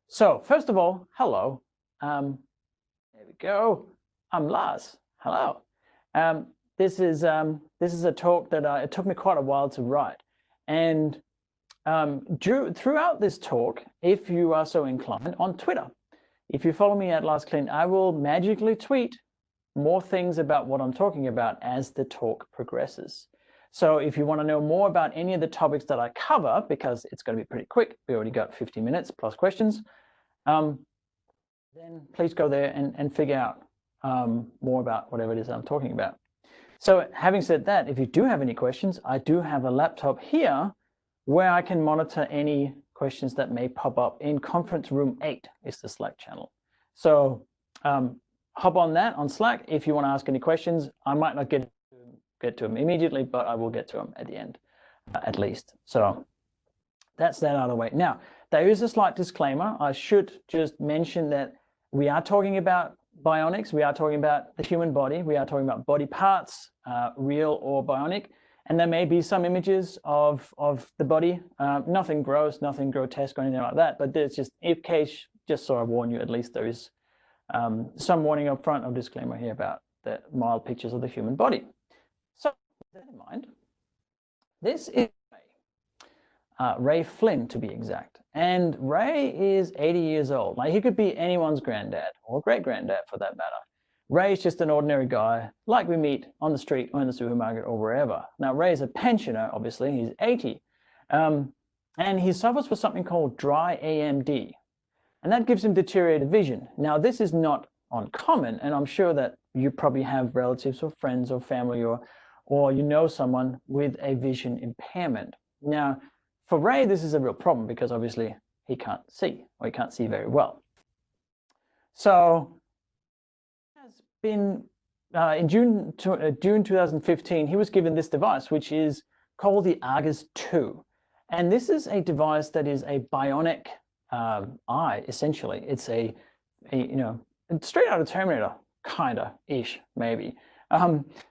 So first of all, hello. There we go. I'm Lars. Hello. This is a talk that it took me quite a while to write, and throughout this talk, if you are so inclined, on Twitter, if you follow me at Lars Klint, I will magically tweet more things about what I'm talking about as the talk progresses. So if you want to know more about any of the topics that I cover, because it's going to be pretty quick, we already got 50 minutes plus questions, then please go there and figure out more about whatever it is I'm talking about. So having said that, if you do have any questions, I do have a laptop here where I can monitor any questions that may pop up in conference room 8 is the Slack channel. So hop on that on Slack if you want to ask any questions. I might not get to them immediately, but I will get to them at the end, at least. So that's that out of the way. Now, there is a slight disclaimer. I should just mention that we are talking about bionics. We are talking about the human body. We are talking about body parts, real or bionic. And there may be some images of the body, nothing gross, nothing grotesque or anything like that. But there's just, in case, just so I warn you, at least there is some warning up front or disclaimer here about the mild pictures of the human body. So with that in mind, this is Ray Flynn, to be exact. And Ray is 80 years old. Like, he could be anyone's granddad or great-granddad for that matter. Ray's just an ordinary guy like we meet on the street or in the supermarket or wherever. Now, Ray's a pensioner, obviously. He's 80. And he suffers with something called dry AMD. And that gives him deteriorated vision. Now, this is not uncommon, and I'm sure that you probably have relatives or friends or family or you know someone with a vision impairment. Now, for Ray, this is a real problem because obviously he can't see, or he can't see very well. So has been in June 2015, he was given this device, which is called the Argus 2. And this is a device that is a bionic eye, essentially. It's a straight out of Terminator, kinda-ish, maybe.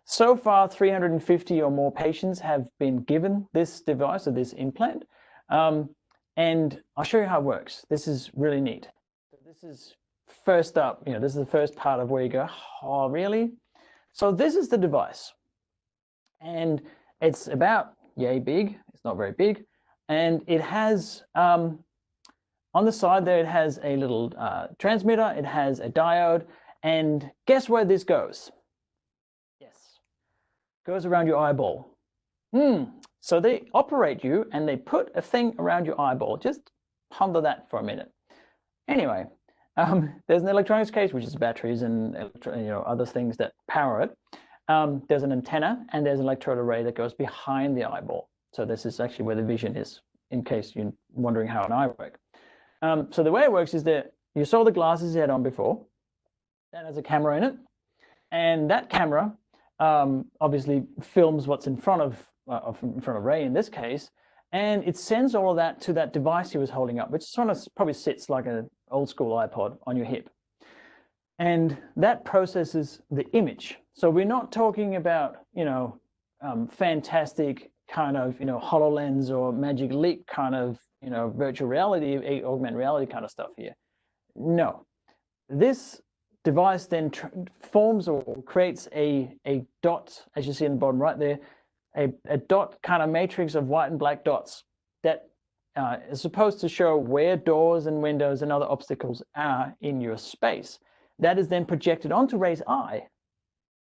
So far, 350 or more patients have been given this device or this implant. And I'll show you how it works. This is really neat. So this is first up, this is the first part of where you go, oh, really? So this is the device. And it's about yay big. It's not very big. And it has, on the side there, it has a little transmitter. It has a diode. And guess where this goes? Goes around your eyeball. So they operate you and they put a thing around your eyeball. Just ponder that for a minute. Anyway, there's an electronics case, which is batteries and other things that power it. There's an antenna and there's an electrode array that goes behind the eyeball. So this is actually where the vision is, in case you're wondering how an eye works. So the way it works is that you saw the glasses you had on before. That has a camera in it. And that camera obviously films what's in front of Ray in this case, and it sends all of that to that device he was holding up, which sort of probably sits like an old school iPod on your hip. And that processes the image. So we're not talking about, fantastic kind of, HoloLens or Magic Leap kind of, virtual reality, augmented reality kind of stuff here. No, this device then forms or creates a dot, as you see in the bottom right there, a dot kind of matrix of white and black dots that is supposed to show where doors and windows and other obstacles are in your space. That is then projected onto Ray's eye.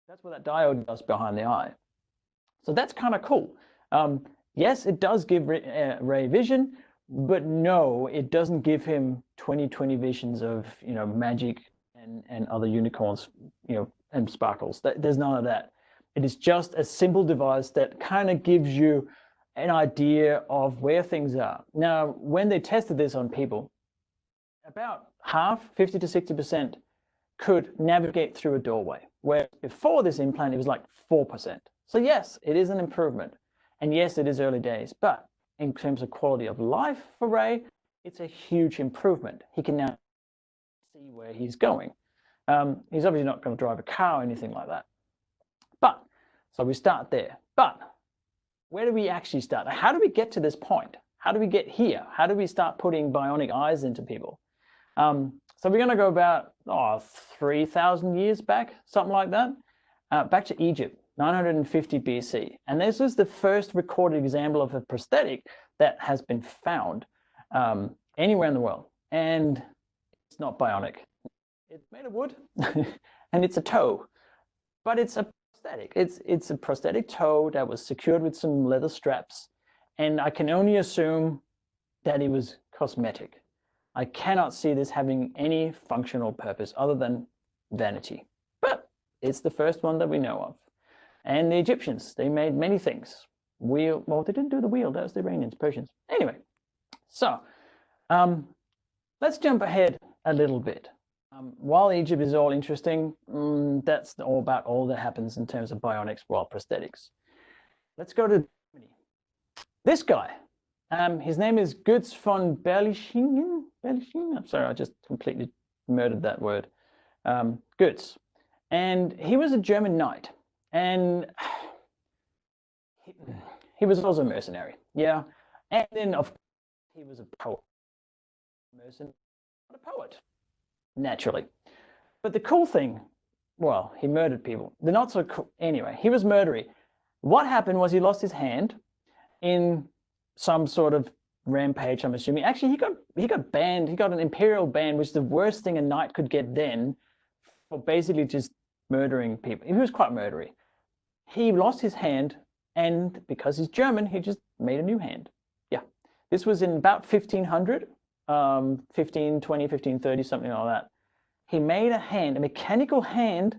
That's what that diode does behind the eye. So that's kind of cool. Yes, it does give Ray vision, but no, it doesn't give him 20/20 visions of, magic and other unicorns, and sparkles. There's none of that. It is just a simple device that kind of gives you an idea of where things are. Now, when they tested this on people, about half, 50 to 60%, could navigate through a doorway, where before this implant, it was like 4%. So yes, it is an improvement. And yes, it is early days, but in terms of quality of life for Ray, it's a huge improvement. He can now see where he's going. He's obviously not going to drive a car or anything like that. But, so we start there. But where do we actually start? How do we get to this point? How do we get here? How do we start putting bionic eyes into people? So we're going to go about 3,000 years back, something like that, back to Egypt, 950 BC. And this is the first recorded example of a prosthetic that has been found anywhere in the world. And it's not bionic. It's made of wood and it's a toe, but it's a prosthetic. It's a prosthetic toe that was secured with some leather straps. And I can only assume that it was cosmetic. I cannot see this having any functional purpose other than vanity. But it's the first one that we know of. And the Egyptians, they made many things. Wheel, well, they didn't do the wheel, that was the Iranians, Persians. Anyway, so let's jump ahead a little bit. While Egypt is all interesting, that's all about all that happens in terms of bionics while prosthetics. Let's go to Germany. This guy, his name is Götz von Bellishing. I'm sorry, I just completely murdered that word. Götz. And he was a German knight. And he was also a mercenary. Yeah. And then, of course, he was a poet. Mercenary, not a poet. Naturally. But the cool thing, well, he murdered people. The not so cool, anyway, he was murdery. What happened was he lost his hand in some sort of rampage, I'm assuming. Actually, he got banned. He got an imperial ban, which is the worst thing a knight could get then, for basically just murdering people. He was quite murdery. He lost his hand, and because he's German, he just made a new hand. Yeah. This was in about 1500. 1520, 1530, something like that. He made a hand, a mechanical hand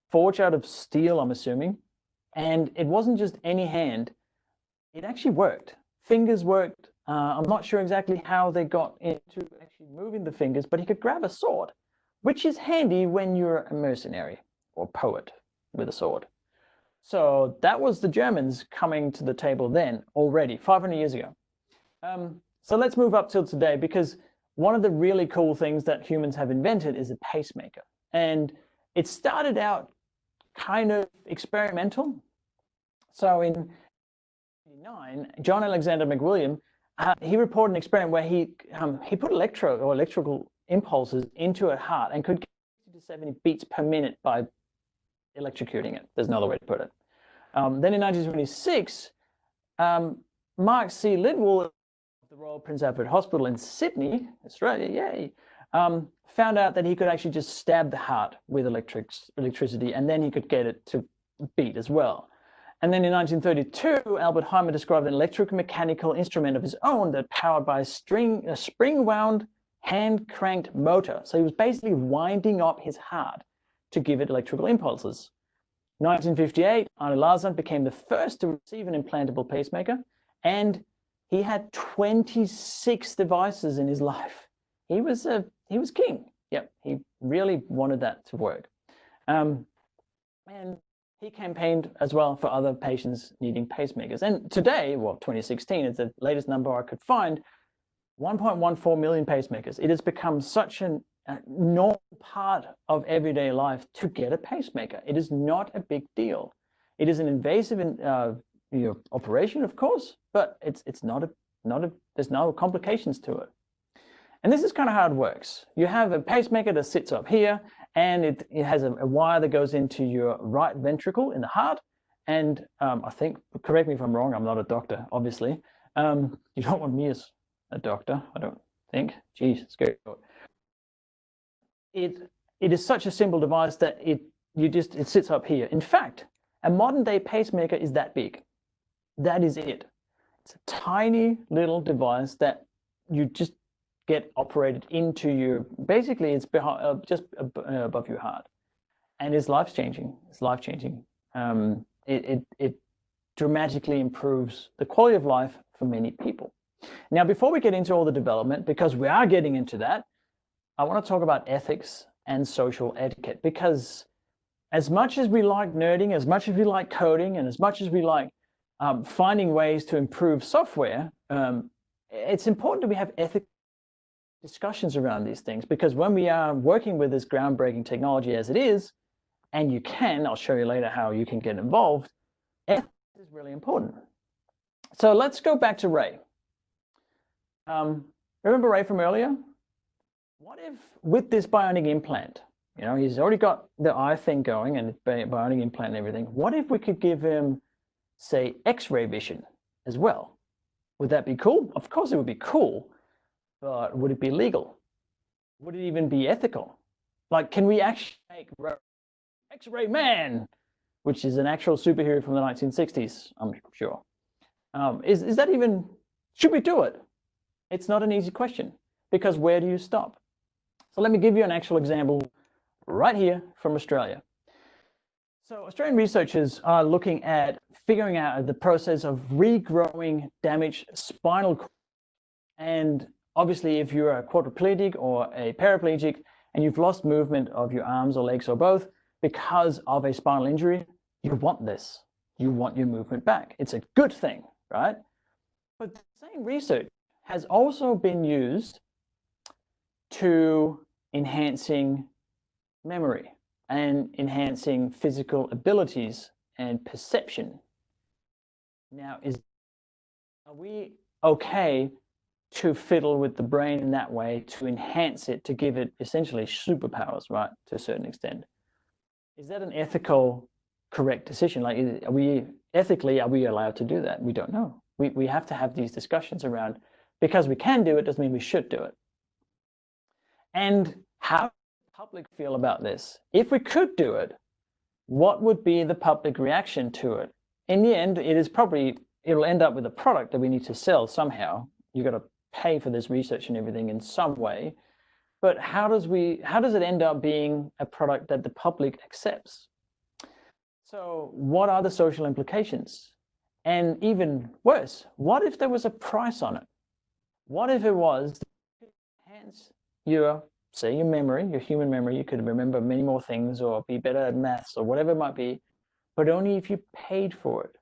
forged out of steel, I'm assuming. And it wasn't just any hand. It actually worked. Fingers worked. I'm not sure exactly how they got into actually moving the fingers, but he could grab a sword, which is handy when you're a mercenary or poet with a sword. So that was the Germans coming to the table then already, 500 years ago. So let's move up till today, because one of the really cool things that humans have invented is a pacemaker. And it started out kind of experimental. So in 1989, John Alexander McWilliam, he reported an experiment where he put electrical impulses into a heart and could get 60 to 70 beats per minute by electrocuting it. There's no other way to put it. Then in 1926, Mark C. Lidwell, the Royal Prince Alfred Hospital in Sydney, Australia, yay, found out that he could actually just stab the heart with electricity, and then he could get it to beat as well. And then in 1932, Albert Heinman described an electromechanical instrument of his own that powered by a spring-wound, hand-cranked motor. So he was basically winding up his heart to give it electrical impulses. 1958, Arne Larsson became the first to receive an implantable pacemaker, and he had 26 devices in his life. He was king. Yep, he really wanted that to work. And he campaigned as well for other patients needing pacemakers. And today, well, 2016 is the latest number I could find, 1.14 million pacemakers. It has become such a normal part of everyday life to get a pacemaker. It is not a big deal. It is an invasive operation, of course, but it's not a there's no complications to it. And this is kind of how it works. You have a pacemaker that sits up here, and it has a wire that goes into your right ventricle in the heart. And I think, correct me if I'm wrong, I'm not a doctor, obviously. You don't want me as a doctor, I don't think. Geez, it's scary. It is such a simple device that it sits up here. In fact, a modern day pacemaker is that big. That is it. It's a tiny little device that you just get operated into your, basically it's behind, just above your heart. And it's life-changing. It's life-changing. It dramatically improves the quality of life for many people. Now, before we get into all the development, because we are getting into that, I want to talk about ethics and social etiquette, because as much as we like nerding, as much as we like coding, and as much as we like finding ways to improve software, it's important that we have ethical discussions around these things, because when we are working with this groundbreaking technology as it is, and you can, I'll show you later how you can get involved, ethics is really important. So let's go back to Ray. Remember Ray from earlier? what if with this bionic implant, you know, he's already got the eye thing going and bionic implant and everything. What if we could give him, say, X-ray vision as well? Would that be cool? Of course it would be cool, but would it be legal? Would it even be ethical? Like, can we actually make Xray Man, which is an actual superhero from the 1960s, I'm sure. Is that even, should we do it? It's not an easy question, because where do you stop? So let me give you an actual example right here from Australia. So Australian researchers are looking at figuring out the process of regrowing damaged spinal cord. And obviously, if you're a quadriplegic or a paraplegic and you've lost movement of your arms or legs or both because of a spinal injury, you want this. You want your movement back. It's a good thing, right? But the same research has also been used to enhancing memory and enhancing physical abilities and perception. Now, are we okay to fiddle with the brain in that way, to enhance it, to give it essentially superpowers, right, to a certain extent? Is that an ethical, correct decision? Like, are we allowed to do that? We don't know. We have to have these discussions around, because we can do it doesn't mean we should do it. And how does the public feel about this? If we could do it, what would be the public reaction to it? In the end, it'll end up with a product that we need to sell somehow. You've got to pay for this research and everything in some way. But how does it end up being a product that the public accepts? So what are the social implications? And even worse, what if there was a price on it? What if it was to enhance your, say, your memory, your human memory? You could remember many more things or be better at maths or whatever it might be, but only if you paid for it.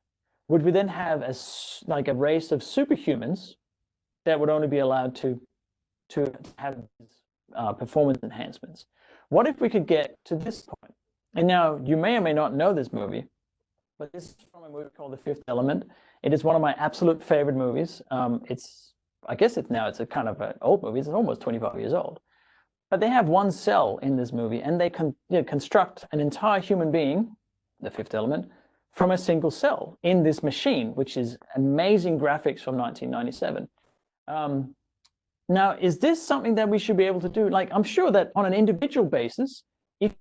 Would we then have like a race of superhumans that would only be allowed to have performance enhancements? What if we could get to this point? And now you may or may not know this movie, but this is from a movie called The Fifth Element. It is one of my absolute favorite movies. I guess it's a kind of an old movie. It's almost 25 years old. But they have one cell in this movie, and they construct an entire human being, the Fifth Element, from a single cell in this machine, which is amazing graphics from 1997. Now, is this something that we should be able to do? Like, I'm sure that on an individual basis, if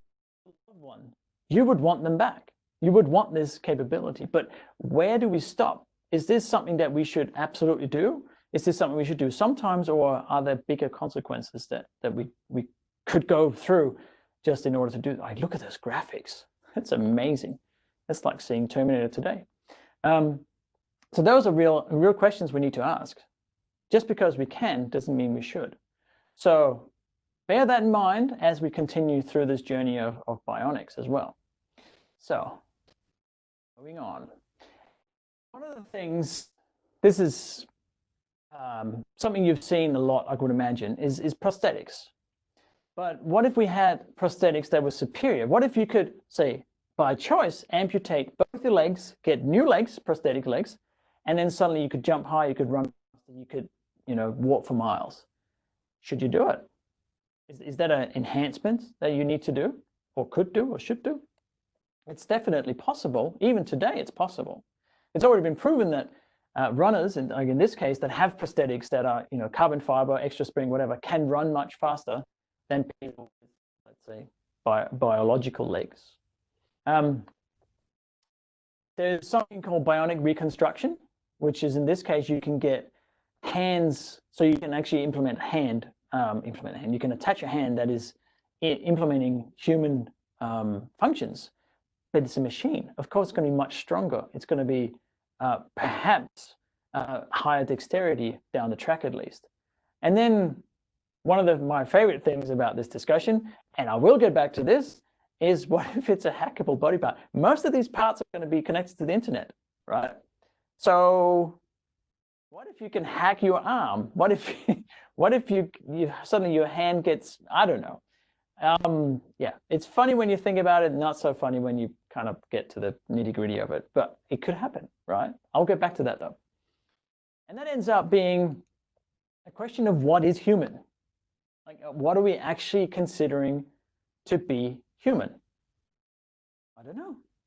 you love one, you would want them back. You would want this capability. But where do we stop? Is this something that we should absolutely do? Is this something we should do sometimes, or are there bigger consequences that we could go through just in order to do? Like, look at those graphics. It's amazing. It's like seeing Terminator today. So those are real questions we need to ask. Just because we can doesn't mean we should. So bear that in mind as we continue through this journey of bionics as well. So moving on. One of the things, this is something you've seen a lot, I would imagine, is prosthetics. But what if we had prosthetics that were superior? What if you could, say, by choice, amputate both your legs, get new legs, prosthetic legs, and then suddenly you could jump high, you could run, you could, walk for miles? Should you do it? Is that an enhancement that you need to do, or could do, or should do? It's definitely possible. Even today, it's possible. It's already been proven that runners, and like in this case, that have prosthetics that are, carbon fiber, extra spring, whatever, can run much faster than people with, let's say, biological legs. There's something called bionic reconstruction, which is, in this case, you can get hands, so you can actually implement hand. You can attach a hand that is implementing human functions, but it's a machine. Of course, it's going to be much stronger. It's going to be perhaps higher dexterity down the track at least. And then one of my favorite things about this discussion, and I will get back to this, is what if it's a hackable body part? Most of these parts are going to be connected to the internet, right? So what if you can hack your arm? What if you suddenly your hand gets, I don't know. Yeah, it's funny when you think about it, not so funny when you kind of get to the nitty-gritty of it, but it could happen, right? I'll get back to that though. And that ends up being a question of what is human. Like, what are we actually considering to be human? I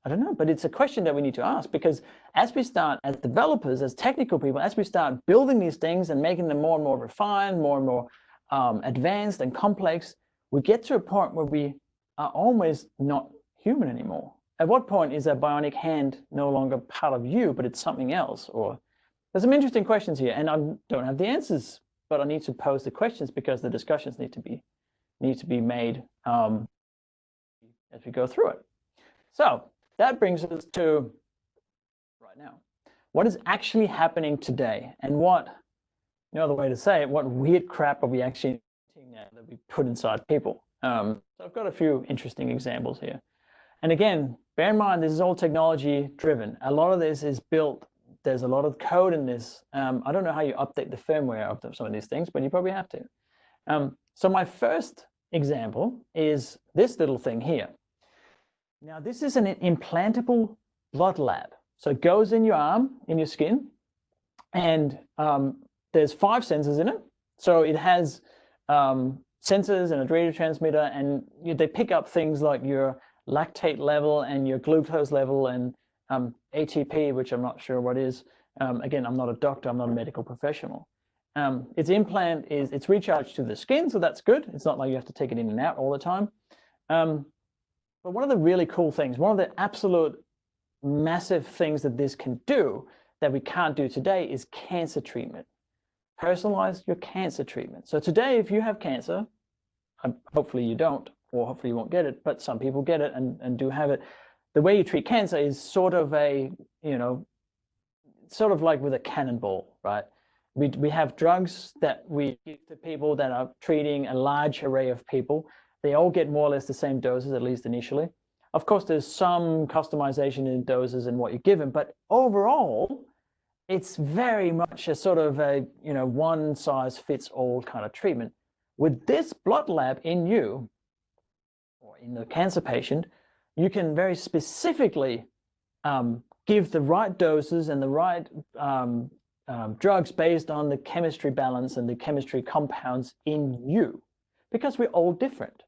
don't know, but it's a question that we need to ask, because as we start, as developers, as technical people, as we start building these things and making them more and more refined, more and more advanced and complex, we get to a point where we are almost not human anymore. At what point is a bionic hand no longer part of you, but it's something else? Or there's some interesting questions here, and I don't have the answers, but I need to pose the questions because the discussions need to be made as we go through it. So that brings us to right now. What is actually happening today, and what, no other way to say it, what weird crap are we actually eating now that we put inside people? So I've got a few interesting examples here. And again, bear in mind, this is all technology driven. A lot of this is built, there's a lot of code in this. I don't know how you update the firmware of some of these things, but you probably have to. So my first example is this little thing here. Now, this is an implantable blood lab. So it goes in your arm, in your skin, and there's 5 sensors in it. So it has sensors and a radio transmitter, and they pick up things like your lactate level and your glucose level and ATP, which I'm not sure what is. Again, I'm not a doctor, I'm not a medical professional. Its implant it's recharged to the skin, so that's good. It's not like you have to take it in and out all the time. But one of the really cool things, one of the absolute massive things that this can do that we can't do today is cancer treatment. Personalize your cancer treatment. So today, if you have cancer, hopefully you don't, or hopefully you won't get it, but some people get it and do have it. The way you treat cancer is sort of a, sort of like with a cannonball, right? We have drugs that we give to people that are treating a large array of people. They all get more or less the same doses, at least initially. Of course, there's some customization in doses and what you give them, but overall, it's very much a sort of a, one size fits all kind of treatment. With this blood lab in you, or in the cancer patient, you can very specifically give the right doses and the right drugs based on the chemistry balance and the chemistry compounds in you, because we're all different.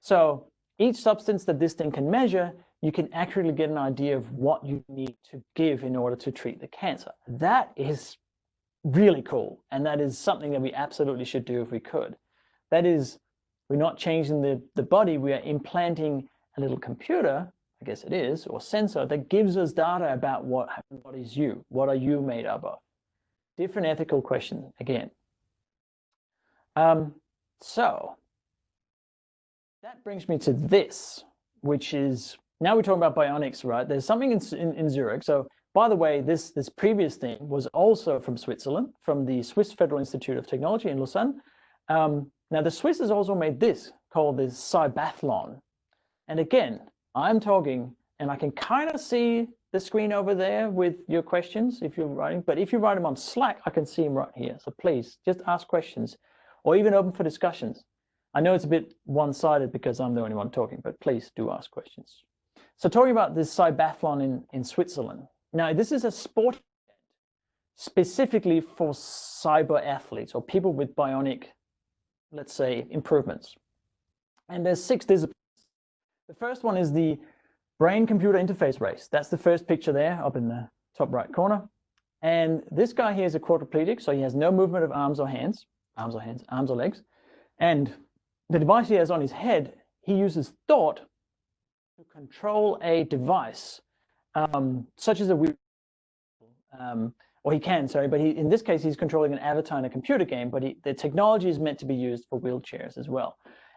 So each substance that this thing can measure, you can accurately get an idea of what you need to give in order to treat the cancer. That is really cool. And that is something that we absolutely should do if we could. That is, we're not changing the body, we are implanting a little computer, I guess it is, or sensor that gives us data about what is you, what are you made up of. Different ethical question again. So that brings me to this, which is, now we're talking about bionics, right? There's something in Zurich. So by the way, this previous thing was also from Switzerland, from the Swiss Federal Institute of Technology in Lausanne. Now the Swiss has also made this called the Cybathlon. And again, I'm talking, and I can kind of see the screen over there with your questions if you're writing, but if you write them on Slack, I can see them right here. So please just ask questions or even open for discussions. I know it's a bit one-sided because I'm the only one talking, but please do ask questions. So talking about this Cybathlon in Switzerland. Now, this is a sport event specifically for cyber athletes or people with bionic, let's say, improvements. And there's 6 disciplines. The first one is the brain-computer interface race. That's the first picture there up in the top right corner. And this guy here is a quadriplegic, so he has no movement of arms or legs. And the device he has on his head, he uses thought to control a device, such as a wheel, or he can, sorry, but in this case, he's controlling an avatar in a computer game, but the technology is meant to be used for wheelchairs as well.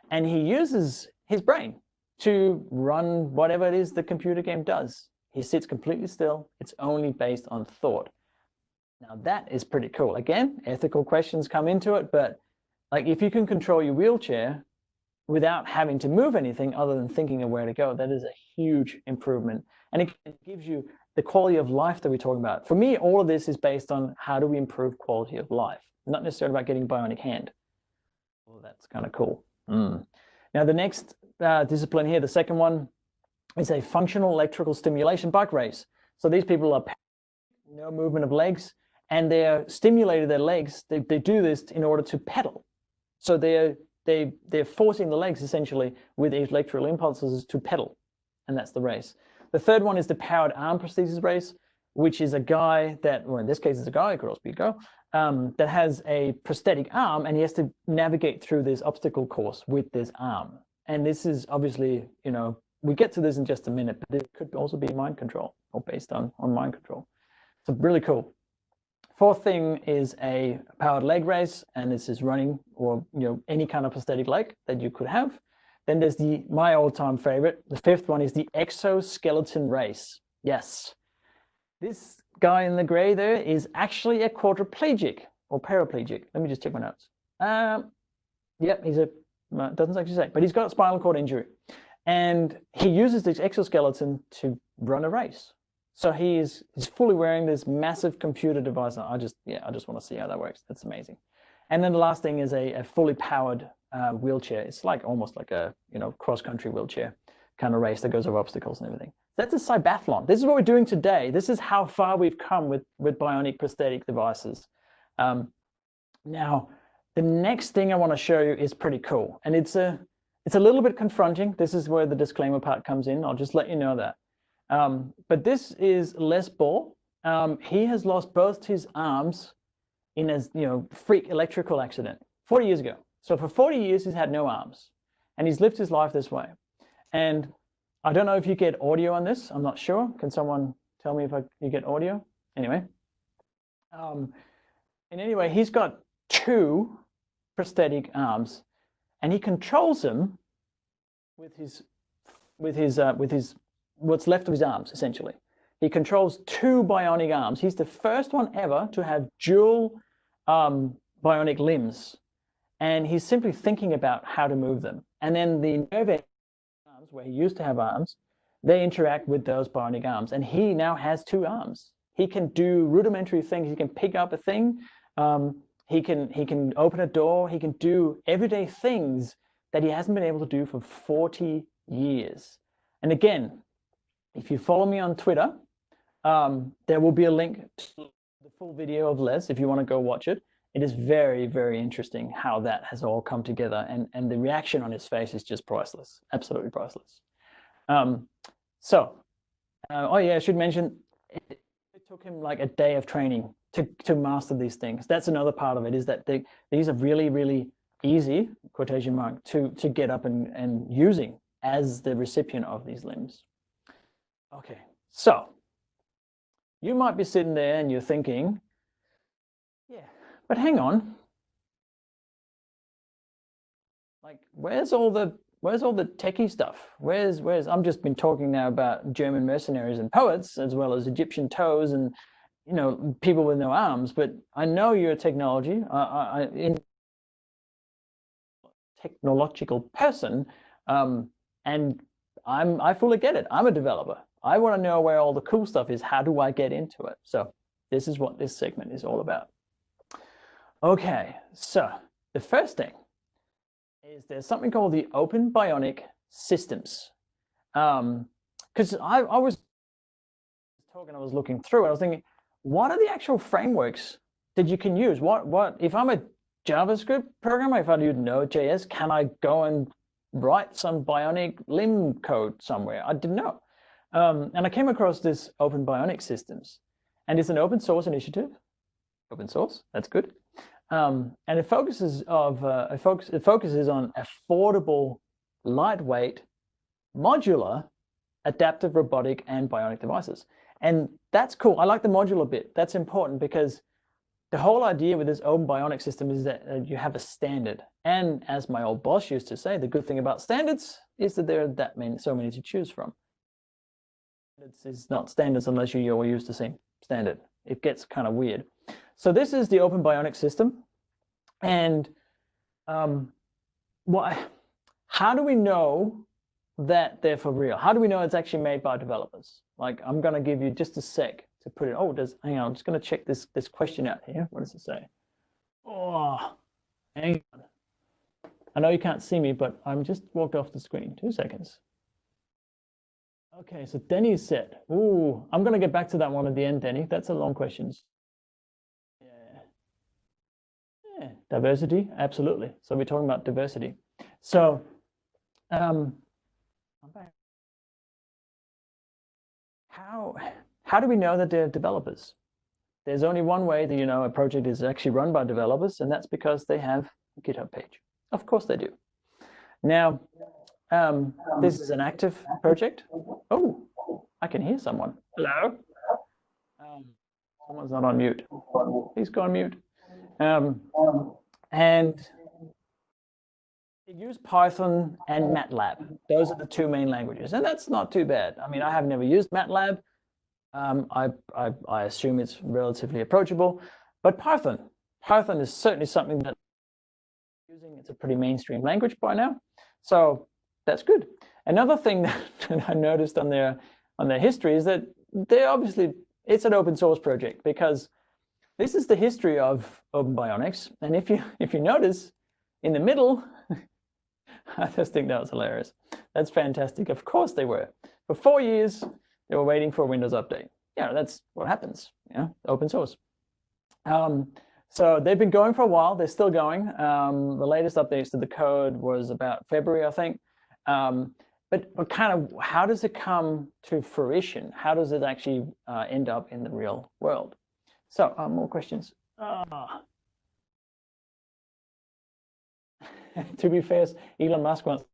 And he uses his brain to run whatever it is the computer game does. He sits completely still. It's only based on thought. Now that is pretty cool. Again, ethical questions come into it, but like if you can control your wheelchair without having to move anything other than thinking of where to go, that is a huge improvement. And it gives you the quality of life that we're talking about. For me, all of this is based on how do we improve quality of life, not necessarily about getting a bionic hand. Well, that's kind of cool. Now the next discipline here, the second one, is a functional electrical stimulation bike race. So these people are no movement of legs, and they're stimulated their legs. They do this in order to pedal. So they're they're forcing the legs essentially with electrical impulses to pedal, and that's the race. The third one is the powered arm prosthesis race, which is a guy that, well, in this case, it's a guy, could also be a girl, that has a prosthetic arm, and he has to navigate through this obstacle course with this arm. And this is obviously, you know, we get to this in just a minute, but it could also be mind control or based on mind control. So really cool. Fourth thing is a powered leg race, and this is running or, you know, any kind of prosthetic leg that you could have. Then there's my all-time favorite. The fifth one is the exoskeleton race. Yes, this guy in the gray there is actually a quadriplegic or paraplegic. Let me just check my notes. Yep, he's a, doesn't actually say, but he's got a spinal cord injury, and he uses this exoskeleton to run a race. So he's fully wearing this massive computer device. I just want to see how that works. That's amazing. And then the last thing is a fully powered wheelchair. It's like almost like a, you know, cross-country wheelchair kind of race that goes over obstacles and everything. That's a cybathlon. This is what we're doing today. This is how far we've come with bionic prosthetic devices. Now, the next thing I want to show you is pretty cool, and it's a little bit confronting. This is where the disclaimer part comes in. I'll just let you know that. But this is Lars Ball. He has lost both his arms in a, you know, freak electrical accident 40 years ago. So for 40 years, he's had no arms, and he's lived his life this way. And I don't know if you get audio on this. I'm not sure. Can someone tell me if you get audio? Anyway. And anyway, he's got 2 prosthetic arms, and he controls them with his what's left of his arms, essentially. He controls 2 bionic arms. He's the first one ever to have dual bionic limbs, and he's simply thinking about how to move them. And then the nerve arms, where he used to have arms, they interact with those bionic arms, and he now has 2 arms. He can do rudimentary things. He can pick up a thing. He can open a door. He can do everyday things that he hasn't been able to do for 40 years. And again, if you follow me on Twitter, there will be a link to the full video of Les if you want to go watch it. It is very, very interesting how that has all come together, and the reaction on his face is just priceless, absolutely priceless. Oh yeah, I should mention, it took him like a day of training to master these things. That's another part of it, is that these are really, really easy, quotation mark, to get up and using as the recipient of these limbs. Okay, so you might be sitting there and you're thinking, yeah, but hang on, like where's all the techy stuff? Where's I'm just been talking now about German mercenaries and poets, as well as Egyptian toes and, you know, people with no arms. But I know you're a technology, technological person, and I fully get it. I'm a developer. I want to know where all the cool stuff is. How do I get into it? So this is what this segment is all about. Okay, so the first thing is there's something called the Open Bionic Systems. Because I was talking, I was looking through it, I was thinking, what are the actual frameworks that you can use? What if I'm a JavaScript programmer, if I do Node.js, can I go and write some bionic limb code somewhere? I didn't know. And I came across this Open Bionic Systems, and it's an open source initiative. Open source, that's good. And it focuses on affordable, lightweight, modular, adaptive robotic and bionic devices. And that's cool. I like the modular bit. That's important, because the whole idea with this Open Bionic System is that you have a standard. And as my old boss used to say, the good thing about standards is that there are so many to choose from. It's not standards unless you all use the same standard. It gets kind of weird. So this is the Open Bionic System. And how do we know that they're for real? How do we know it's actually made by developers? Like, I'm going to give you just a sec to put it. Oh, hang on, I'm just going to check this question out here. What does it say? Oh, hang on. I know you can't see me, but I'm just walked off the screen. 2 seconds. Okay, so Denny said, ooh, I'm going to get back to that one at the end, Denny. That's a long question. Yeah. Diversity, absolutely. So we're talking about diversity. So how do we know that they're developers? There's only one way that a project is actually run by developers, and that's because they have a GitHub page. Of course they do. Now, this is an active project. Oh, I can hear someone. Hello? Someone's not on mute. Please go on mute. And they use Python and MATLAB. Those are the two main languages, and that's not too bad. I mean, I have never used MATLAB. I assume it's relatively approachable, but Python is certainly something that I'm using. It's a pretty mainstream language by now, so that's good. Another thing that I noticed on their history is that it's an open source project, because this is the history of Open Bionics. And if you notice in the middle, I just think that was hilarious. That's fantastic. Of course they were. For 4 years, they were waiting for a Windows update. Yeah, that's what happens. Open source. So they've been going for a while. They're still going. The latest updates to the code was about February, I think. But kind of, how does it come to fruition? How does it actually end up in the real world? So more questions. To be fair, Elon Musk wants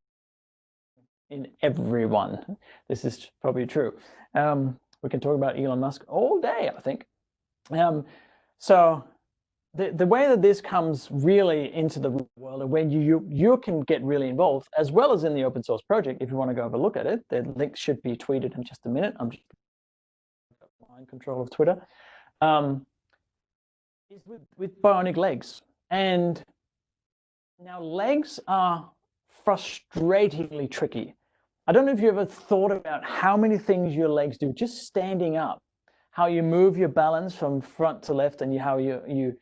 in everyone. This is probably true. We can talk about Elon Musk all day, I think. So the way that this comes really into the world, and when you can get really involved, as well as in the open source project, if you want to go have a look at it, the link should be tweeted in just a minute. I'm just in control of Twitter. Is with Bionic Legs. And now legs are frustratingly tricky. I don't know if you ever thought about how many things your legs do just standing up, how you move your balance from front to left, and how you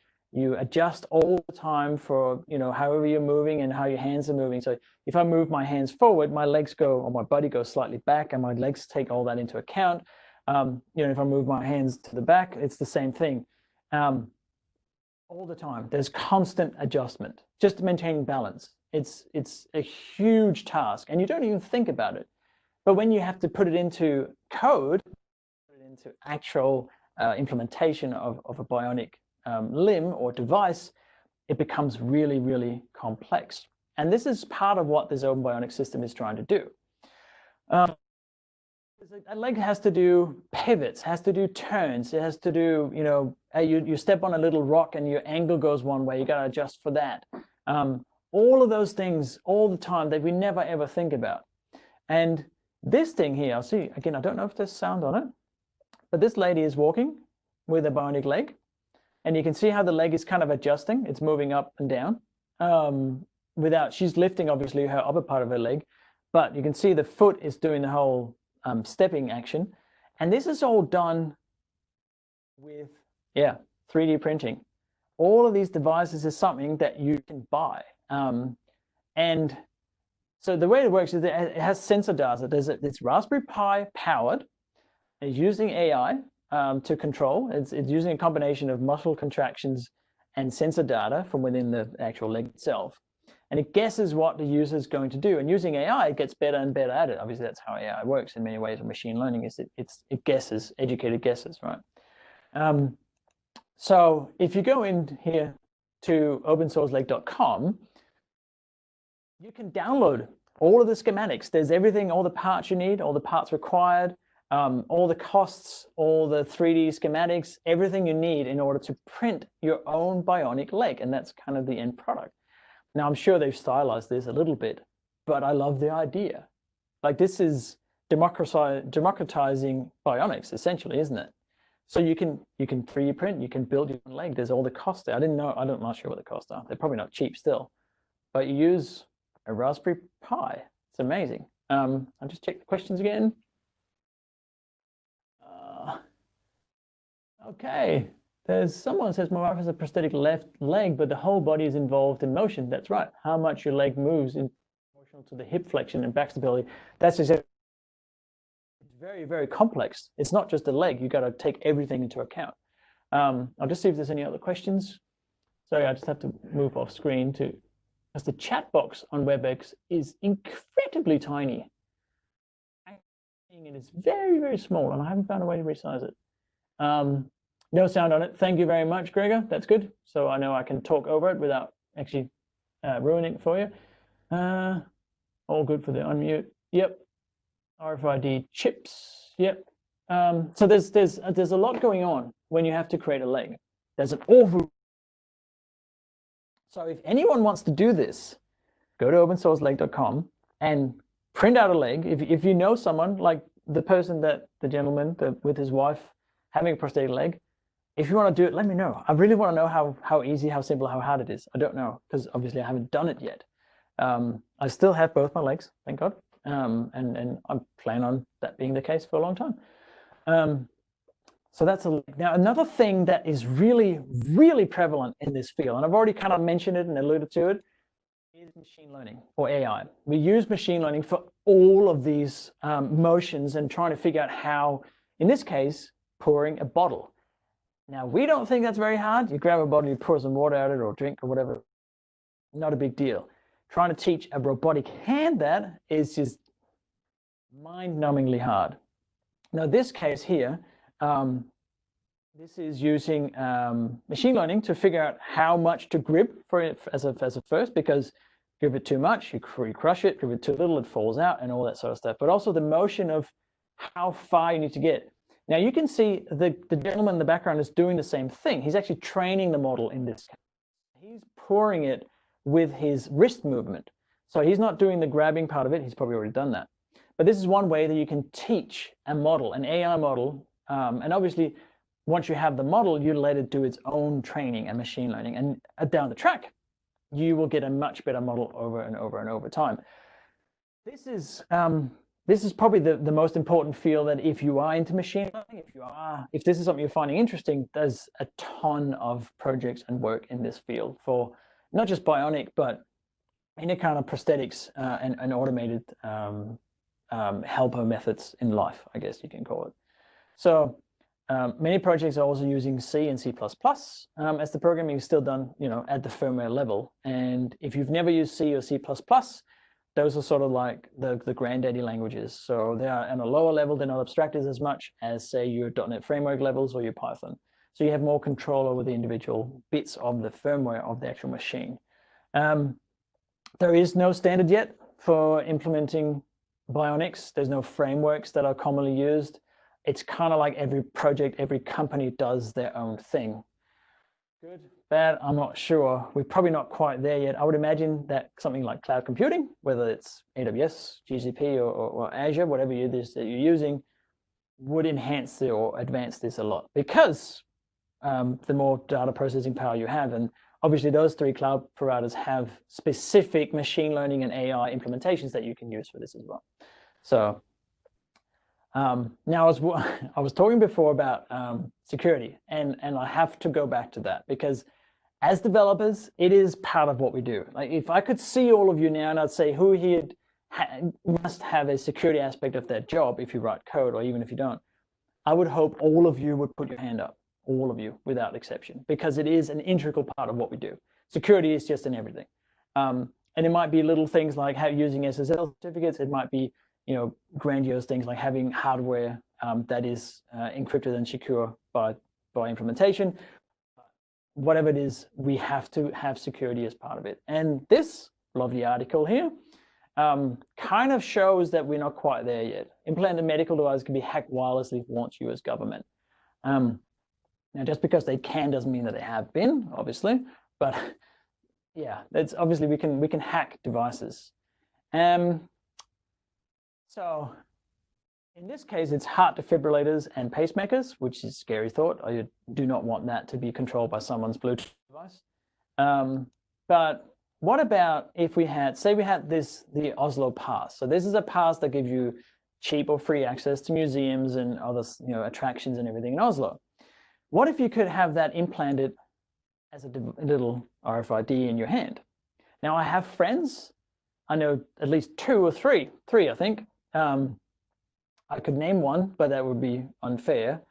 adjust all the time for however you're moving and how your hands are moving. So if I move my hands forward, my legs go, or my body goes slightly back, and my legs take all that into account. If I move my hands to the back, it's the same thing. All the time, there's constant adjustment just maintaining balance. It's a huge task, and you don't even think about it. But when you have to put it into code, put it into actual implementation of a bionic limb or device, it becomes really, really complex. And this is part of what this Open Bionic system is trying to do. A leg has to do pivots, has to do turns, it has to do, you step on a little rock and your angle goes one way, you got to adjust for that. All of those things all the time that we never ever think about. And this thing here, I'll see, again, I don't know if there's sound on it, but this lady is walking with a bionic leg, and you can see how the leg is kind of adjusting. It's moving up and down she's lifting, obviously, her upper part of her leg, but you can see the foot is doing the whole stepping action. And this is all done with 3D printing. All of these devices is something that you can buy. And so the way it works is that it has sensor data. It's Raspberry Pi powered. It's using AI to control. It's using a combination of muscle contractions and sensor data from within the actual leg itself. And it guesses what the user is going to do. And using AI, it gets better and better at it. Obviously, that's how AI works in many ways. With machine learning is it guesses, educated guesses, right? So if you go in here to opensourceleg.com, you can download all of the schematics. There's everything, all the parts you need, all the parts required, all the costs, all the 3D schematics, everything you need in order to print your own bionic leg. And that's kind of the end product. Now, I'm sure they've stylized this a little bit, but I love the idea. Like, this is democratizing bionics, essentially, isn't it? So you can 3D print, you can build your own leg. There's all the costs there. I'm not sure what the costs are. They're probably not cheap still, but you use a Raspberry Pi. It's amazing. I'll just check the questions again. Okay. There's someone says, my wife has a prosthetic left leg, but the whole body is involved in motion. That's right. How much your leg moves in proportional to the hip flexion and back stability. That's exactly. It's very, very complex. It's not just a leg. You got to take everything into account. I'll just see if there's any other questions. Sorry, I just have to move off screen because the chat box on WebEx is incredibly tiny. It is very, very small, and I haven't found a way to resize it. No sound on it. Thank you very much, Gregor. That's good. So I know I can talk over it without actually ruining it for you. All good for the unmute. Yep. RFID chips. Yep. So there's a lot going on when you have to create a leg. There's an awful. So if anyone wants to do this, go to opensourceleg.com and print out a leg. If you know someone like the gentleman with his wife having a prosthetic leg, if you want to do it, let me know. I really want to know how easy, how simple, how hard it is. I don't know, because obviously I haven't done it yet. I still have both my legs, thank God. And I plan on that being the case for a long time. So that's now another thing that is really, really prevalent in this field, and I've already kind of mentioned it and alluded to it, is machine learning or AI. We use machine learning for all of these motions and trying to figure out how, in this case, pouring a bottle. Now, we don't think that's very hard. You grab a bottle, you pour some water out of it or drink or whatever. Not a big deal. Trying to teach a robotic hand that is just mind-numbingly hard. Now, this case here, this is using machine learning to figure out how much to grip for it as a first, because grip it too much, you crush it, grip it too little, it falls out and all that sort of stuff. But also the motion of how far you need to get. Now you can see the gentleman in the background is doing the same thing. He's actually training the model in this case. He's pouring it with his wrist movement. So he's not doing the grabbing part of it. He's probably already done that. But this is one way that you can teach a model, an AI model. And obviously, once you have the model, you let it do its own training and machine learning. And down the track, you will get a much better model over and over and over time. This is probably the most important field that if you are into machine learning, if this is something you're finding interesting, there's a ton of projects and work in this field for not just bionic, but any kind of prosthetics and automated helper methods in life, I guess you can call it. So many projects are also using C and C++, as the programming is still done, at the firmware level. And if you've never used C or C++, those are sort of like the granddaddy languages. So they are on a lower level, they're not abstracted as much as, say, your .NET framework levels or your Python. So you have more control over the individual bits of the firmware of the actual machine. There is no standard yet for implementing Bionics. There's no frameworks that are commonly used. It's kind of like every project, every company does their own thing. Good, bad, I'm not sure. We're probably not quite there yet. I would imagine that something like cloud computing, whether it's AWS, GCP, or Azure, whatever it is that you're using, would enhance or advance this a lot, because the more data processing power you have, and obviously those three cloud providers have specific machine learning and AI implementations that you can use for this as well. So now I was talking before about security, and I have to go back to that, because as developers, it is part of what we do. Like, if I could see all of you now and I'd say who here must have a security aspect of their job if you write code, or even if you don't, I would hope all of you would put your hand up, all of you without exception, because it is an integral part of what we do. Security is just in everything. And it might be little things like using SSL certificates. It might be grandiose things like having hardware that is encrypted and secure by implementation. Whatever it is, we have to have security as part of it. And this lovely article here kind of shows that we're not quite there yet. Implanted medical devices can be hacked wirelessly if wants you as government. Now, just because they can doesn't mean that they have been, obviously. But yeah, it's obviously we can hack devices. So in this case, it's heart defibrillators and pacemakers, which is a scary thought. I do not want that to be controlled by someone's Bluetooth device. But what about if we had, say we had the Oslo Pass. So this is a pass that gives you cheap or free access to museums and other attractions and everything in Oslo. What if you could have that implanted as a little RFID in your hand? Now, I have friends, I know at least two or three, I think. I could name one, but that would be unfair,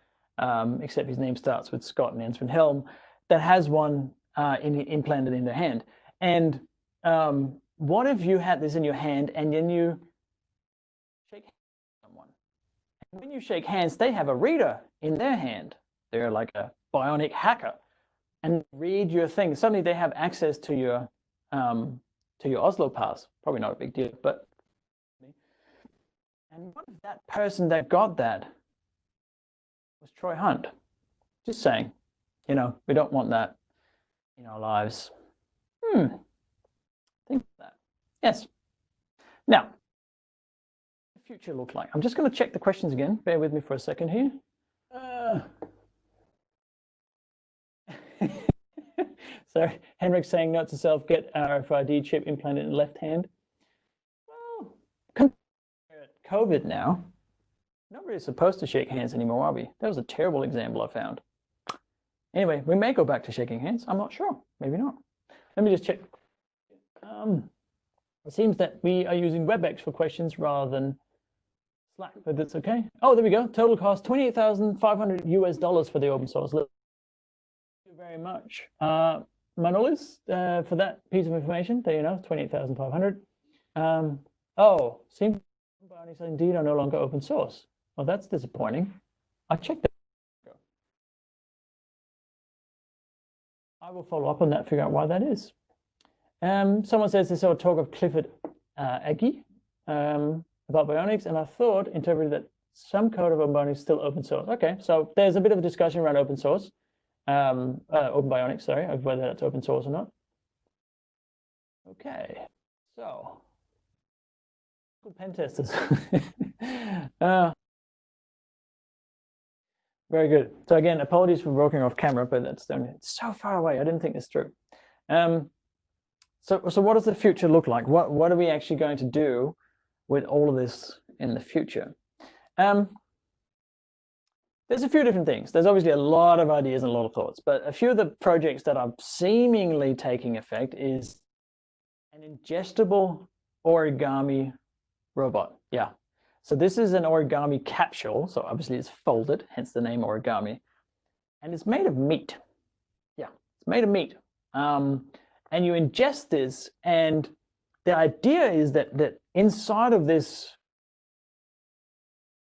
except his name starts with Scott and ends with Helm, that has one implanted in the hand. And what if you had this in your hand and then you shake hands with someone? And when you shake hands, they have a reader in their hand. They're like a bionic hacker and read your thing. Suddenly they have access to your Oslo pass. Probably not a big deal, but. And what if that person that got that was Troy Hunt? Just saying, you know, we don't want that in our lives. Think of that. Yes. Now, what does the future look like? I'm just going to check the questions again. Bear with me for a second here. So Henrik saying, note to self, get RFID chip implanted in the left hand. Well, COVID now, not really supposed to shake hands anymore, are we? That was a terrible example I found. Anyway, we may go back to shaking hands. I'm not sure. Maybe not. Let me just check. It seems that we are using WebEx for questions rather than Slack, but that's okay. Oh, there we go. Total cost $28,500 US for the open source. Thank you very much, Manolis, for that piece of information. There you know, 28,500. Oh, seems Bionics indeed are no longer open source. Well, that's disappointing. I checked it. I will follow up on that, figure out why that is. Someone says they saw a talk of Clifford Agee about Bionics, and I thought, interpreted that some code of Bionics is still open source. Okay, so there's a bit of a discussion around open source, open Bionics, sorry, of whether that's open source or not. Okay, so pen testers. Very good. So again, apologies for broken off camera, but that's it's so far away. I didn't think this through. So what does the future look like? What are we actually going to do with all of this in the future? There's a few different things. There's obviously a lot of ideas and a lot of thoughts, but a few of the projects that are seemingly taking effect is an ingestible origami robot. Yeah. So this is an origami capsule. So obviously it's folded, hence the name origami. And it's made of meat. Yeah, it's made of meat. And you ingest this, and the idea is that inside of this,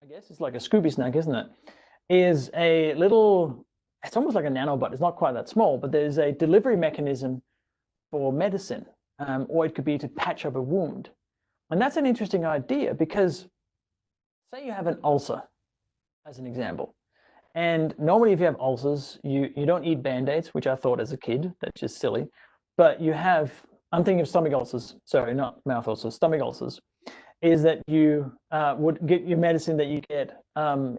I guess it's like a Scooby snack, isn't it? Is a little, it's almost like a nanobot. It's not quite that small, but there's a delivery mechanism for medicine, or it could be to patch up a wound. And that's an interesting idea because say you have an ulcer, as an example. And normally if you have ulcers, you don't eat Band-Aids, which I thought as a kid, that's just silly. But you have, I'm thinking of stomach ulcers, sorry, not mouth ulcers, stomach ulcers, is that you would get your medicine that you get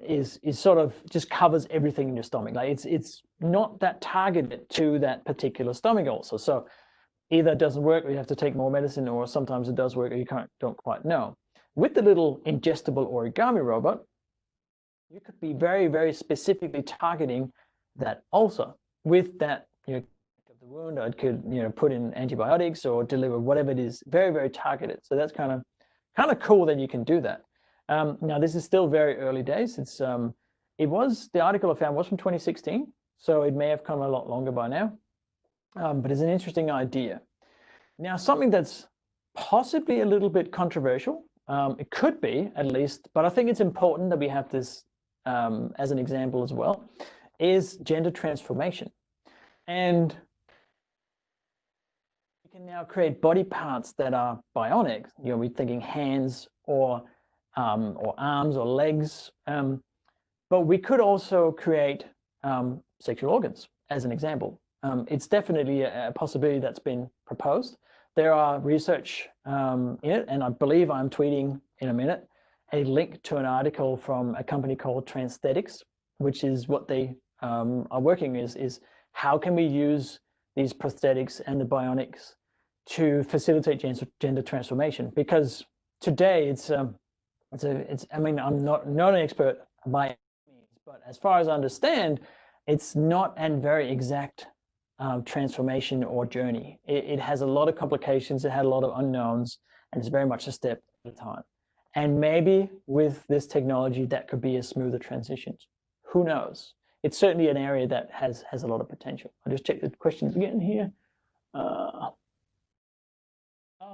is sort of just covers everything in your stomach. Like it's not that targeted to that particular stomach ulcer. So either it doesn't work or you have to take more medicine, or sometimes it does work or you don't quite know. With the little ingestible origami robot, you could be very, very specifically targeting that ulcer with that, you know, the wound. I could, you know, put in antibiotics or deliver whatever it is, very, very targeted. So that's kind of cool that you can do that. Now this is still very early days. It's the article I found was from 2016, so it may have come a lot longer by now. But it's an interesting idea. Now something that's possibly a little bit controversial. It could be, at least, but I think it's important that we have this as an example as well, is gender transformation. And we can now create body parts that are bionic. You know, we're thinking hands or arms or legs, but we could also create sexual organs, as an example. It's definitely a possibility that's been proposed. There are research in it, and I believe I'm tweeting in a minute a link to an article from a company called Transthetics, which is what they are working is how can we use these prosthetics and the bionics to facilitate gender transformation? Because today it's I mean, I'm not an expert by any means, but as far as I understand, it's not a very exact transformation or journey. It has a lot of complications, it had a lot of unknowns, and it's very much a step at a time. And maybe with this technology, that could be a smoother transition. Who knows? it's certainly an area that has a lot of potential. I'll just check the questions again here.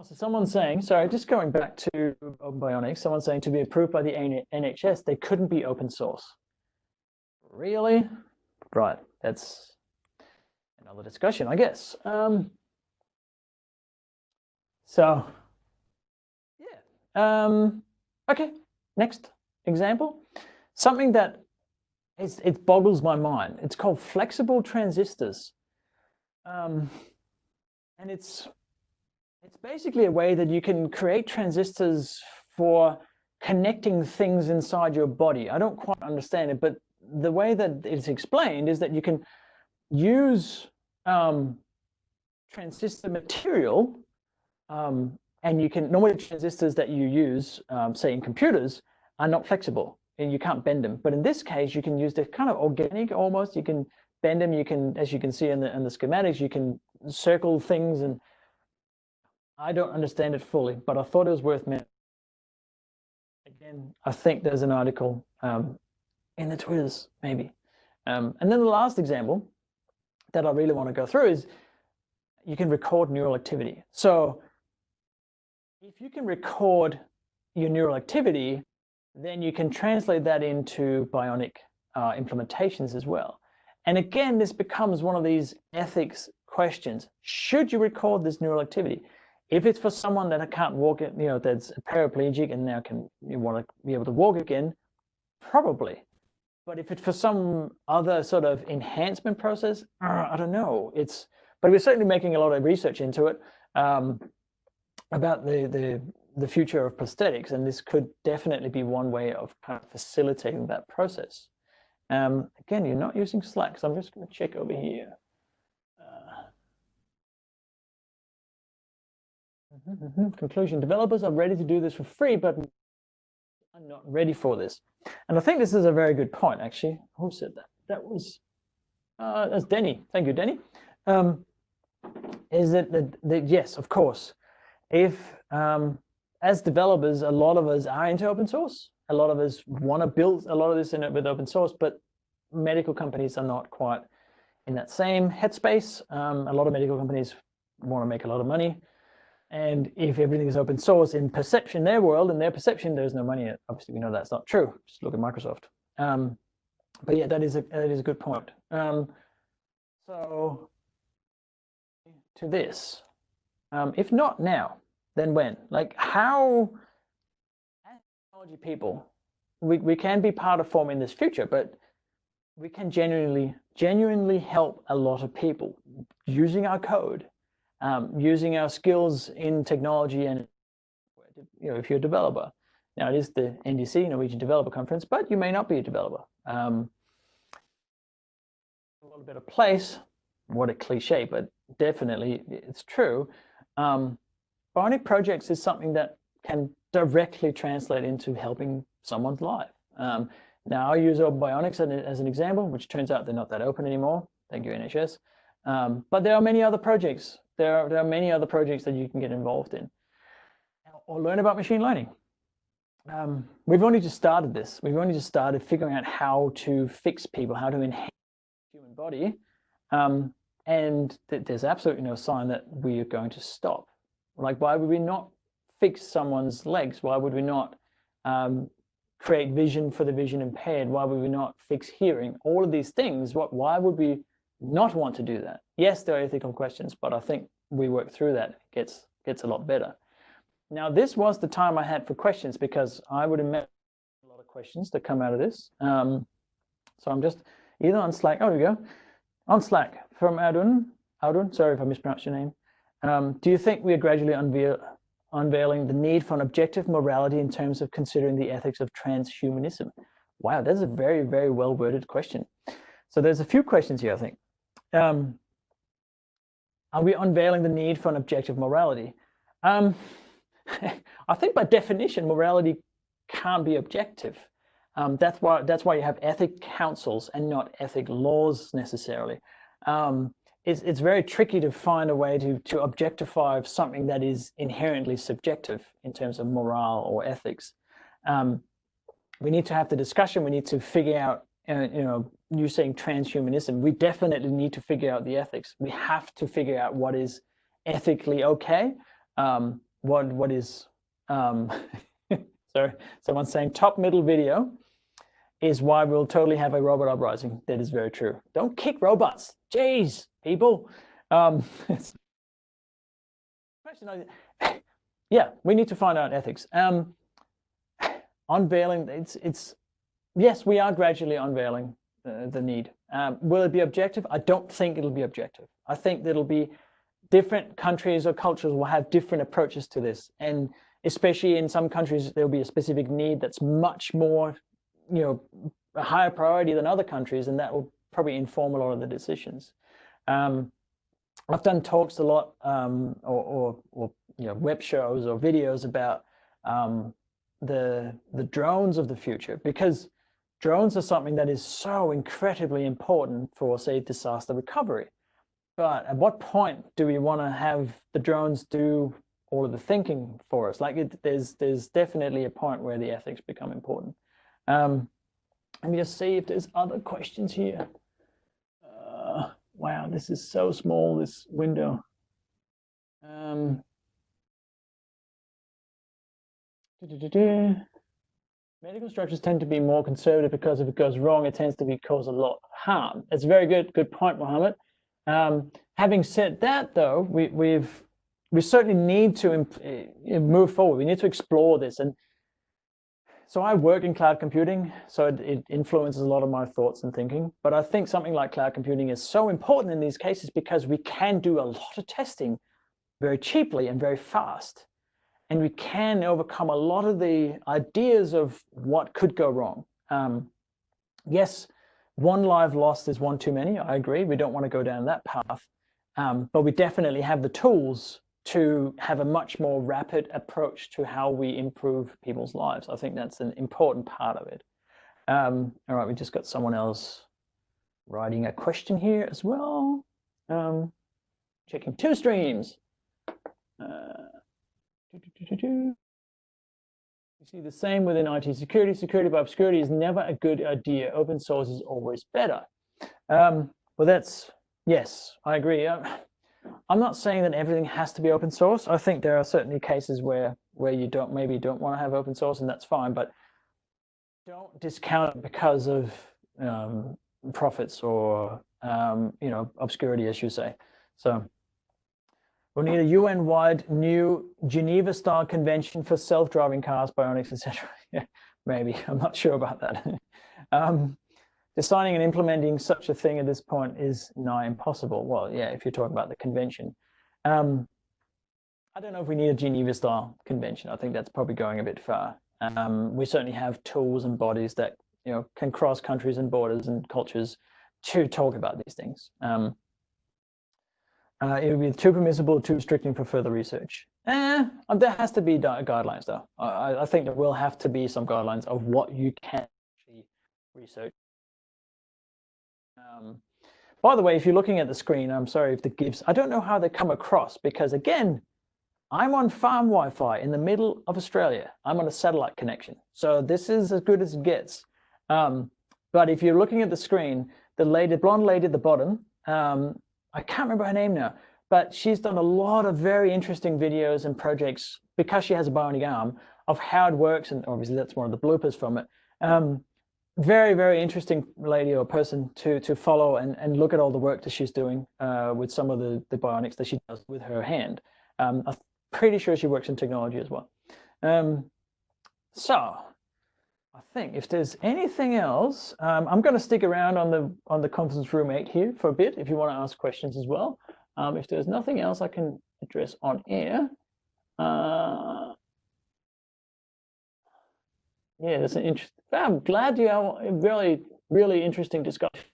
So someone's saying, sorry, just going back to Bionics, someone's saying to be approved by the NHS, they couldn't be open source. Really? Right, that's another discussion, I guess. So, yeah. Okay, next example. Something that it boggles my mind. It's called flexible transistors. And it's basically a way that you can create transistors for connecting things inside your body. I don't quite understand it, but the way that it's explained is that you can use transistor material, and you can, normally transistors that you use, say in computers, are not flexible and you can't bend them. But in this case, you can use the kind of organic almost, you can bend them, you can, as you can see in the schematics, you can circle things, and I don't understand it fully, but I thought it was worth mentioning. Again, I think there's an article in the Twitters, maybe. And then the last example that I really want to go through is you can record neural activity. So if you can record your neural activity, then you can translate that into bionic implementations as well. And again, this becomes one of these ethics questions. Should you record this neural activity? If it's for someone that can't walk, that's paraplegic and now you want to be able to walk again, probably. But if it's for some other sort of enhancement process, I don't know. But we're certainly making a lot of research into it about the future of prosthetics, and this could definitely be one way of kind of facilitating that process. Again, you're not using Slack, so I'm just going to check over here. Conclusion: developers are ready to do this for free, but I'm not ready for this. And I think this is a very good point, actually. Who said that? That's Denny. Thank you, Denny. Is it that yes, of course. If as developers, a lot of us are into open source. A lot of us want to build a lot of this with open source, but medical companies are not quite in that same headspace. A lot of medical companies want to make a lot of money. And if everything is open source in perception, their world, in their perception, there's no money. Obviously, we know that's not true. Just look at Microsoft. But yeah, that is a good point. So to this, if not now, then when? Like how, as technology people, we can be part of forming this future, but we can genuinely help a lot of people using our code. Using our skills in technology, and if you're a developer. Now it is the NDC, Norwegian Developer Conference, but you may not be a developer. A little better place, what a cliche, but definitely it's true. Bionic Projects is something that can directly translate into helping someone's life. Now I use Open Bionics as an example, which turns out they're not that open anymore. Thank you, NHS. But there are many other projects. There are many other projects that you can get involved in or learn about machine learning. We've only just started this. We've only just started figuring out how to fix people, how to enhance the human body. And there's absolutely no sign that we are going to stop. Like, why would we not fix someone's legs? Why would we not create vision for the vision impaired? Why would we not fix hearing? All of these things, why would we not want to do that? Yes, there are ethical questions, but I think we work through that. It gets a lot better. Now, this was the time I had for questions, because I would imagine a lot of questions that come out of this. So I'm just either on Slack. Oh, there we go. On Slack from Audun, sorry if I mispronounced your name. Do you think we are gradually unveiling the need for an objective morality in terms of considering the ethics of transhumanism? Wow, that's a very, very well worded question. So there's a few questions here, I think. Are we unveiling the need for an objective morality? I think by definition, morality can't be objective. That's why you have ethic councils and not ethic laws necessarily. It's very tricky to find a way to objectify something that is inherently subjective in terms of morale or ethics. We need to have the discussion. We need to figure out you saying transhumanism, we definitely need to figure out the ethics. We have to figure out what is ethically okay, what is sorry, someone's saying top middle video is why we'll totally have a robot uprising. That is very true. Don't kick robots. Jeez, people. Yeah, we need to find out ethics. Unveiling, it's yes, we are gradually unveiling the need. Will it be objective? I don't think it'll be objective. I think that'll be different countries or cultures will have different approaches to this, and especially in some countries there'll be a specific need that's much more, a higher priority than other countries, and that will probably inform a lot of the decisions. I've done talks a lot, or web shows or videos about the drones of the future, because drones are something that is so incredibly important for, say, disaster recovery. But at what point do we want to have the drones do all of the thinking for us? Like, there's definitely a point where the ethics become important. Let me just see if there's other questions here. Wow, this is so small, this window. Medical structures tend to be more conservative because if it goes wrong, it tends to cause a lot of harm. It's a very good point, Mohammed. Having said that, though, we certainly need to move forward. We need to explore this. And so I work in cloud computing, so it influences a lot of my thoughts and thinking. But I think something like cloud computing is so important in these cases because we can do a lot of testing very cheaply and very fast. And we can overcome a lot of the ideas of what could go wrong. Yes, one life lost is one too many. I agree. We don't want to go down that path. But we definitely have the tools to have a much more rapid approach to how we improve people's lives. I think that's an important part of it. All right, we just got someone else writing a question here as well. Checking two streams. You see the same within IT security. Security by obscurity is never a good idea. Open source is always better. Well, that's, yes, I agree. I'm not saying that everything has to be open source. I think there are certainly cases where you maybe don't want to have open source, and that's fine, but don't discount it because of profits or obscurity, as you say. So we'll need a UN-wide new Geneva-style convention for self-driving cars, bionics, etc. Yeah, maybe. I'm not sure about that. Designing and implementing such a thing at this point is nigh impossible. Well, yeah, if you're talking about the convention. I don't know if we need a Geneva-style convention. I think that's probably going a bit far. We certainly have tools and bodies that can cross countries and borders and cultures to talk about these things. It would be too permissible, too restricting for further research. There has to be guidelines, though. I think there will have to be some guidelines of what you can actually research. By the way, if you're looking at the screen, I'm sorry if the GIFs, I don't know how they come across because, again, I'm on farm Wi-Fi in the middle of Australia. I'm on a satellite connection. So this is as good as it gets. But if you're looking at the screen, the blonde lady at the bottom, I can't remember her name now, but she's done a lot of very interesting videos and projects because she has a bionic arm of how it works. And obviously that's one of the bloopers from it. Very, very interesting lady or person to follow and look at all the work that she's doing with some of the bionics that she does with her hand. I'm pretty sure she works in technology as well. So I think if there's anything else, I'm going to stick around on the conference room 8 here for a bit if you want to ask questions as well. If there's nothing else I can address on air, yeah, that's an interesting. I'm glad you have a really, really interesting discussion.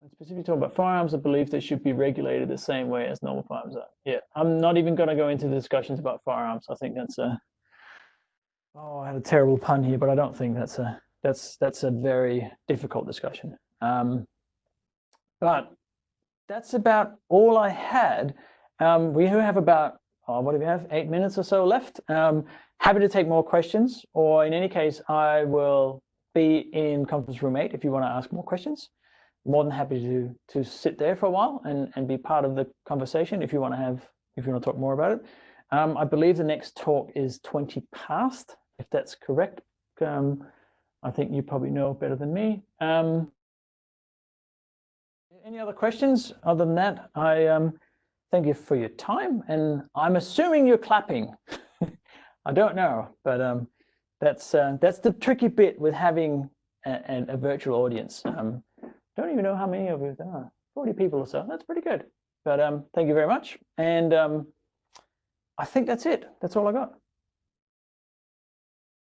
Specifically talking about firearms, I believe they should be regulated the same way as normal firearms are. Yeah, I'm not even going to go into the discussions about firearms. I think that's a. Oh, I had a terrible pun here, but I don't think that's a very difficult discussion. But that's about all I had. We have about what do we have? 8 minutes or so left. Happy to take more questions, or in any case, I will be in conference room 8 if you want to ask more questions. More than happy to sit there for a while and be part of the conversation if you want to talk more about it. I believe the next talk is 20 past, if that's correct. I think you probably know better than me. Any other questions? Other than that, I thank you for your time, and I'm assuming you're clapping. I don't know, but that's the tricky bit with having a virtual audience. Don't even know how many of you there are. 40 people or so. That's pretty good. But thank you very much, and I think that's it. That's all I got.